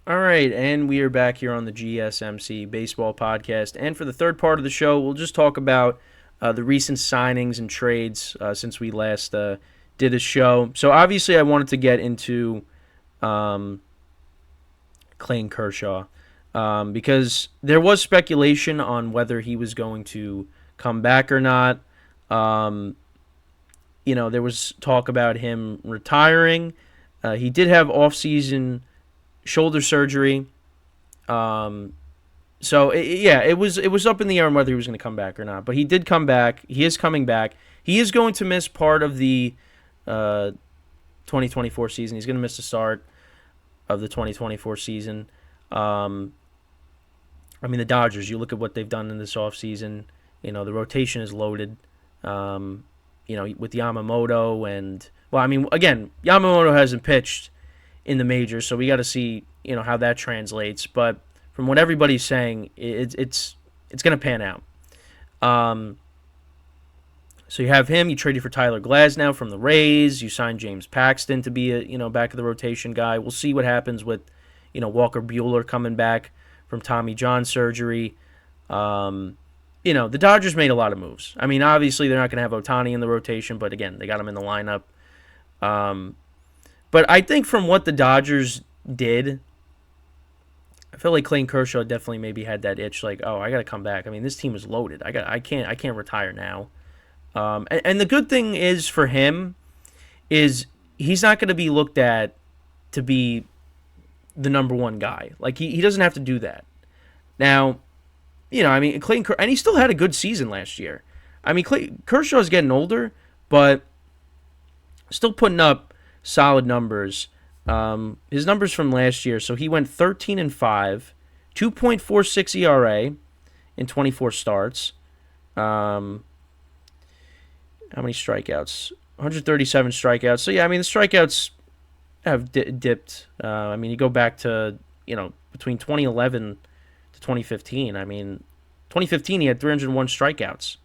All right, and we are back here on the GSMC Baseball Podcast. And for the third part of the show, we'll just talk about the recent signings and trades since we last did a show. So obviously, I wanted to get into um, Clayton Kershaw because there was speculation on whether he was going to come back or not. Um, there was talk about him retiring. He did have off-season shoulder surgery. Um, it was up in the air on whether he was going to come back or not. But he did come back. He is coming back. He is going to miss part of the uh, 2024 season. He's going to miss the start of the 2024 season. Um, the Dodgers. You look at what they've done in this offseason. The rotation is loaded. With Yamamoto again, Yamamoto hasn't pitched in the majors, so we got to see how that translates. But from what everybody's saying, it's going to pan out. So you have him. You traded for Tyler Glasnow from the Rays. You signed James Paxton to be a back of the rotation guy. We'll see what happens with Walker Buehler coming back from Tommy John surgery. The Dodgers made a lot of moves. Obviously they're not going to have Ohtani in the rotation, but again, they got him in the lineup. But I think from what the Dodgers did, I feel like Clayton Kershaw definitely maybe had that itch, like, oh, I got to come back. This team is loaded. I can't retire now. And the good thing is for him is he's not going to be looked at to be the number one guy. Like he doesn't have to do that. Now, Clayton, and he still had a good season last year. Kershaw's getting older, but still putting up solid numbers. His numbers from last year, so he went 13-5, 2.46 ERA in 24 starts. How many strikeouts? 137 strikeouts. So yeah, the strikeouts have dipped. You go back to between 2011 to 2015. 2015 he had 301 strikeouts.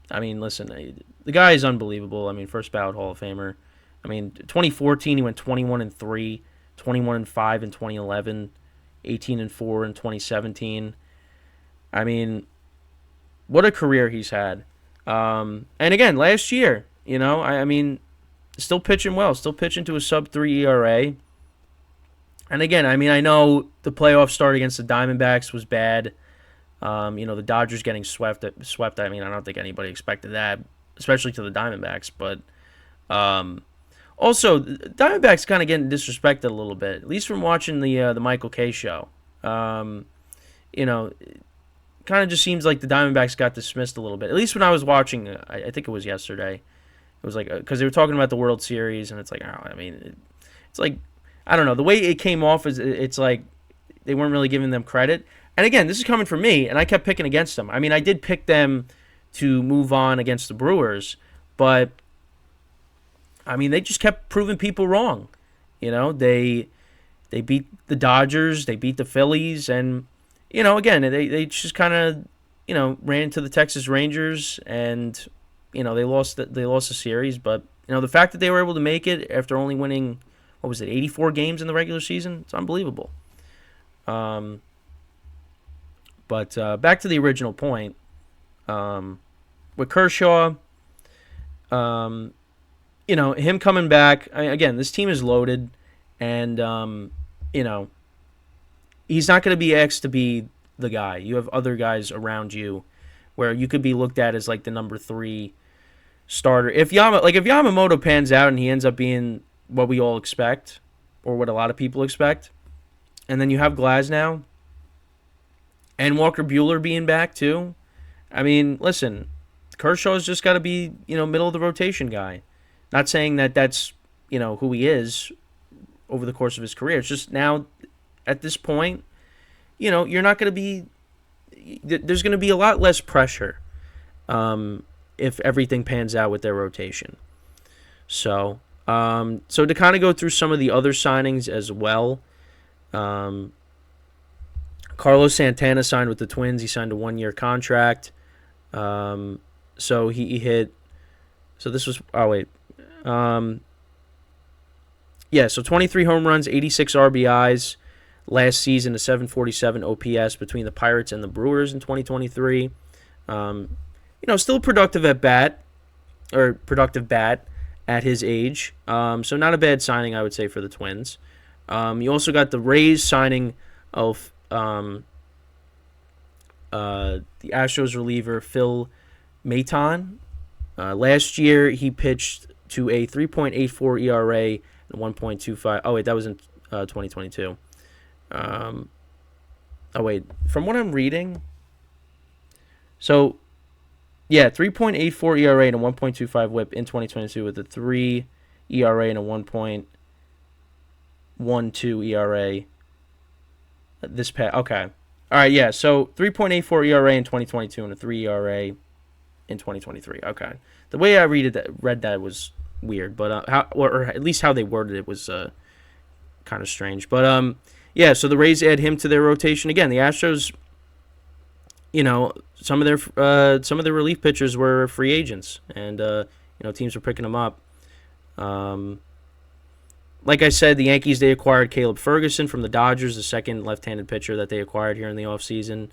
Listen, the guy is unbelievable. First ballot Hall of Famer. 2014 he went 21-3, 21-5 in 2011, 18-4 in 2017. What a career he's had. And again, last year, still pitching well, still pitching to a sub-3 ERA. And again, I know the playoff start against the Diamondbacks was bad. The Dodgers getting swept. I don't think anybody expected that, especially to the Diamondbacks. But also, the Diamondbacks kind of getting disrespected a little bit, at least from watching the Michael Kay show. Kind of just seems like the Diamondbacks got dismissed a little bit. At least when I was watching, I think it was yesterday. It was like, because they were talking about the World Series, and it's like, it's like, I don't know. The way it came off is it's like they weren't really giving them credit. And again, this is coming from me, and I kept picking against them. I did pick them to move on against the Brewers, but they just kept proving people wrong. They beat the Dodgers, they beat the Phillies, and again, they just kind of ran into the Texas Rangers, and they lost the series. But the fact that they were able to make it after only winning, what was it, 84 games in the regular season, it's unbelievable. But back to the original point, with Kershaw, him coming back, again, this team is loaded, and he's not going to be asked to be the guy. You have other guys around you where you could be looked at as like the number 3 starter. If Yamamoto pans out and he ends up being what we all expect, or what a lot of people expect, and then you have Glasnow and Walker Buehler being back too. Listen, Kershaw's just got to be middle of the rotation guy. Not saying that that's who he is over the course of his career. It's just now at this point, you're not going to be. There's going to be a lot less pressure if everything pans out with their rotation. So to kind of go through some of the other signings as well. Carlos Santana signed with the Twins. He signed a 1-year contract. So he hit. So this was. Oh wait. Yeah, so 23 home runs, 86 RBIs last season, a 747 OPS between the Pirates and the Brewers in 2023. Still productive at bat, or productive bat at his age. So not a bad signing, I would say, for the Twins. You also got the Rays signing of the Astros reliever Phil Maton. Last year, he pitched to a 3.84 ERA and 1.25. Oh, wait, that was in 2022. From what I'm reading, so yeah, 3.84 ERA and a 1.25 WHIP in 2022 with a 3 ERA and a 1.12 ERA. This past okay, all right, yeah. So 3.84 ERA in 2022 and a 3 ERA in 2023. Okay, the way I read that was weird, but or at least how they worded it was kind of strange. But yeah. So the Rays add him to their rotation again. The Astros, some of their relief pitchers were free agents, and teams were picking them up. Like I said, the Yankees, they acquired Caleb Ferguson from the Dodgers, the second left-handed pitcher that they acquired here in the offseason.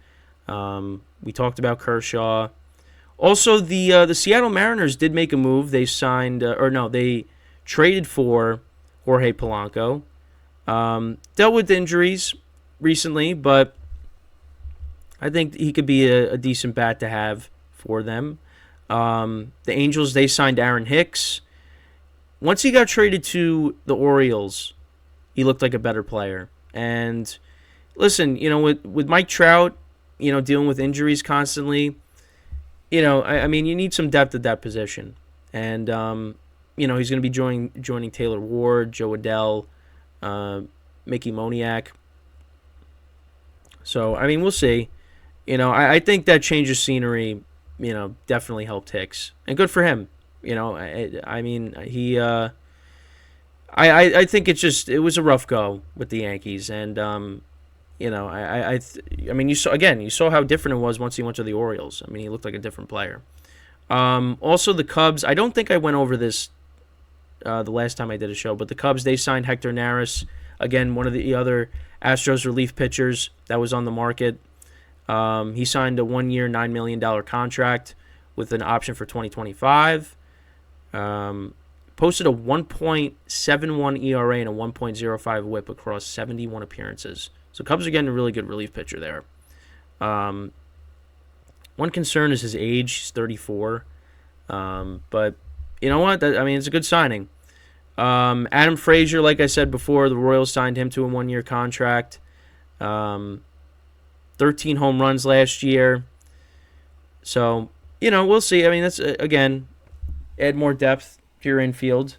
We talked about Kershaw. Also, the Seattle Mariners did make a move. They signed, they traded for Jorge Polanco. Dealt with injuries recently, but I think he could be a decent bat to have for them. The Angels, they signed Aaron Hicks. Once he got traded to the Orioles, he looked like a better player. And listen, with Mike Trout, dealing with injuries constantly, I mean, you need some depth at that position. And, he's going to be joining Taylor Ward, Joe Adell, Mickey Moniak. So, I mean, we'll see. I think that change of scenery, definitely helped Hicks. And good for him. I mean, he. I think it was a rough go with the Yankees, and I mean, you saw how different it was once he went to the Orioles. I mean, he looked like a different player. Also, the Cubs. I don't think I went over this the last time I did a show, but the Cubs, they signed Hector Neris, again, one of the other Astros relief pitchers that was on the market. He signed a 1-year, $9 million contract with an option for 2025. Posted a 1.71 ERA and a 1.05 WHIP across 71 appearances. So Cubs are getting a really good relief pitcher there. One concern is his age. He's 34. But you know what? It's a good signing. Adam Frazier, like I said before, the Royals signed him to a 1-year contract. 13 home runs last year. So, we'll see. I mean, that's, again, add more depth to your infield.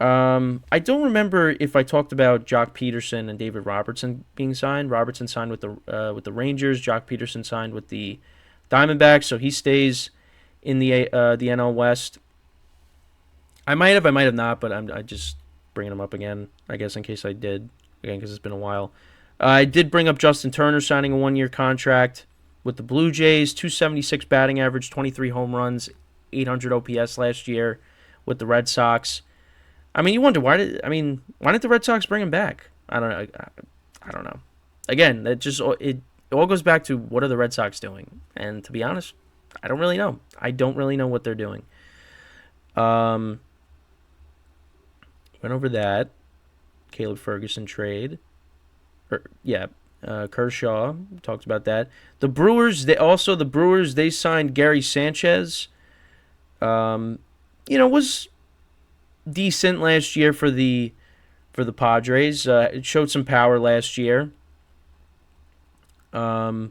I don't remember if I talked about Jock Peterson and David Robertson being signed. Robertson signed with the Rangers. Jock Peterson signed with the Diamondbacks, so he stays in the NL West. I might have not, but I just bringing him up again, I guess, in case I did, again, because it's been a while. I did bring up Justin Turner signing a 1-year contract with the Blue Jays, 276 batting average, 23 home runs, 800 OPS last year with the Red Sox. I mean, you wonder why didn't the Red Sox bring him back? I don't know. Again, it all goes back to what are the Red Sox doing? And to be honest, I don't really know. I don't really know what they're doing. Went over that. Caleb Ferguson trade. Kershaw, talked about that. The Brewers, they signed Gary Sanchez. Was decent last year for the Padres. It showed some power last year. So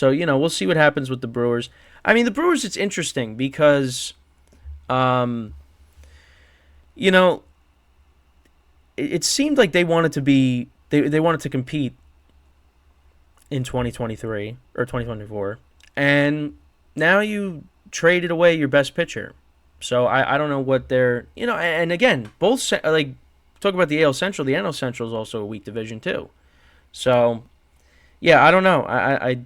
we'll see what happens with the Brewers. I mean, the Brewers, it's interesting because, it seemed like they wanted to be they wanted to compete in 2023 or 2024, and now you traded away your best pitcher. So I don't know what they're, and again, both, like, talk about the AL Central, the NL Central is also a weak division too. So, yeah, I don't know. I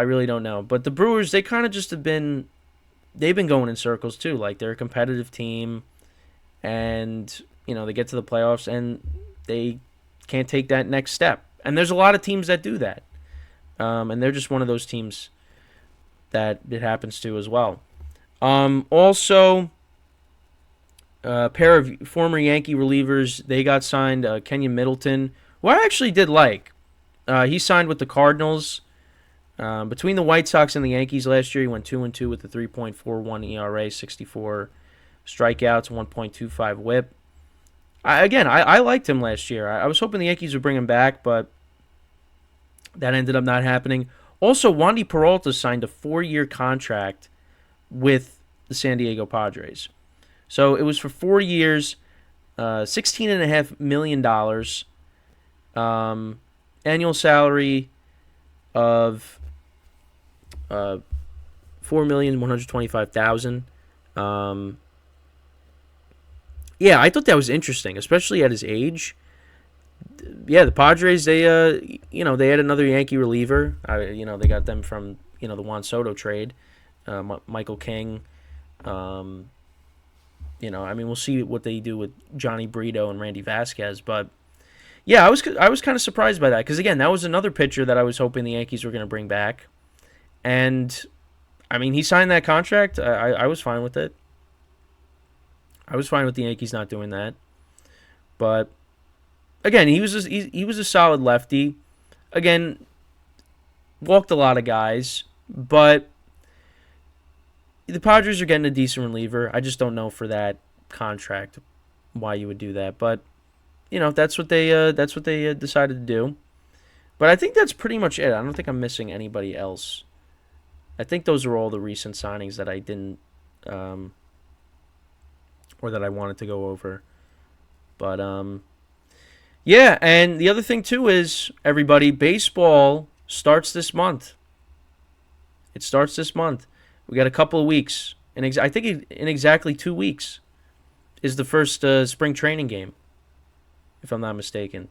really don't know. But the Brewers, they kind of just they've been going in circles too. Like, they're a competitive team, and, they get to the playoffs, and they can't take that next step. And there's a lot of teams that do that. And they're just one of those teams that it happens to as well. Also, a pair of former Yankee relievers, they got signed. Kenyon Middleton, who I actually did like. He signed with the Cardinals. Between the White Sox and the Yankees last year, he went 2-2 with a 3.41 ERA, 64 strikeouts, 1.25 WHIP. I liked him last year. I was hoping the Yankees would bring him back, but that ended up not happening. Also, Wandy Peralta signed a 4-year contract with the San Diego Padres. So it was for 4 years, $16.5 million, annual salary of $4,125,000. Yeah, I thought that was interesting, especially at his age. Yeah, the Padres, they had another Yankee reliever. They got them from the Juan Soto trade, Michael King. We'll see what they do with Johnny Brito and Randy Vasquez, but yeah, I was kind of surprised by that because again, that was another pitcher that I was hoping the Yankees were going to bring back, and I mean he signed that contract. I was fine with it. I was fine with the Yankees not doing that, but again, he was a solid lefty. Again, walked a lot of guys, but the Padres are getting a decent reliever. I just don't know for that contract why you would do that, but that's what they decided to do. But I think that's pretty much it. I don't think I'm missing anybody else. I think those are all the recent signings that I didn't or that I wanted to go over. But yeah, and the other thing too is everybody, baseball starts this month. It starts this month. We got a couple of weeks, and I think in exactly 2 weeks is the first spring training game, if I'm not mistaken.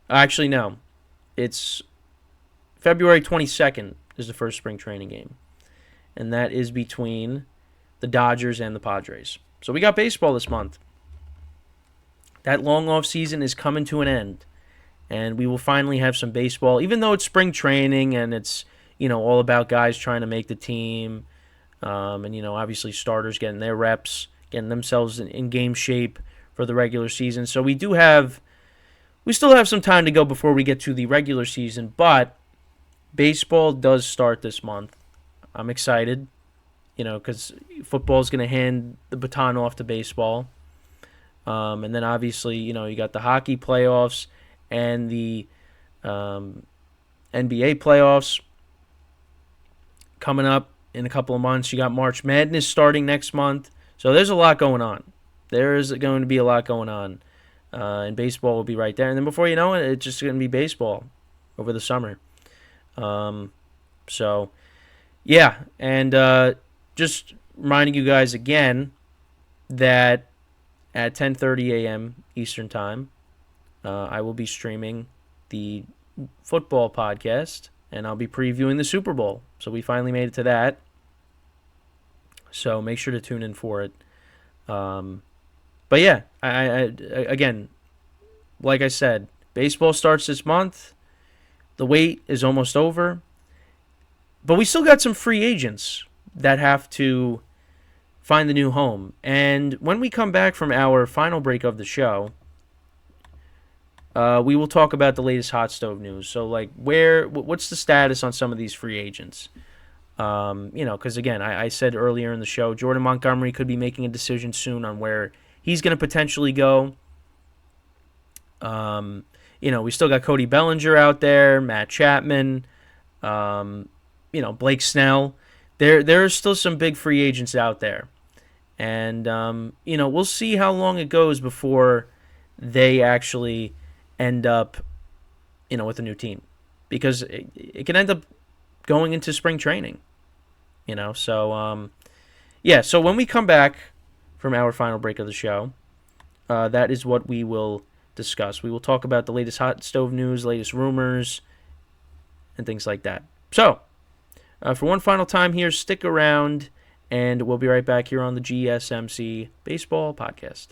Actually, no. It's February 22nd is the first spring training game, and that is between the Dodgers and the Padres. So we got baseball this month. That long off season is coming to an end, and we will finally have some baseball, even though it's spring training and it's all about guys trying to make the team. And obviously starters getting their reps, getting themselves in game shape for the regular season. So we still have some time to go before we get to the regular season, but baseball does start this month. I'm excited, because football is going to hand the baton off to baseball. And then obviously, you got the hockey playoffs and the NBA playoffs coming up in a couple of months. You got March Madness starting next month. So there's a lot going on. There is going to be a lot going on. And baseball will be right there. And then before you know it, it's just going to be baseball over the summer. So, yeah. And just reminding you guys again that at 10:30 a.m. Eastern Time, I will be streaming the football podcast, and I'll be previewing the Super Bowl. So we finally made it to that. So make sure to tune in for it. But yeah, I again, like I said, baseball starts this month. The wait is almost over. But we still got some free agents that have to find the new home. And when we come back from our final break of the show, we will talk about the latest hot stove news. So, what's the status on some of these free agents? Because again, I said earlier in the show, Jordan Montgomery could be making a decision soon on where he's going to potentially go. We still got Cody Bellinger out there, Matt Chapman, Blake Snell. There are still some big free agents out there. And, we'll see how long it goes before they actually end up, with a new team. Because it can end up going into spring training, So, so when we come back from our final break of the show, that is what we will discuss. We will talk about the latest hot stove news, latest rumors, and things like that. So, for one final time here, stick around, and we'll be right back here on the GSMC Baseball Podcast.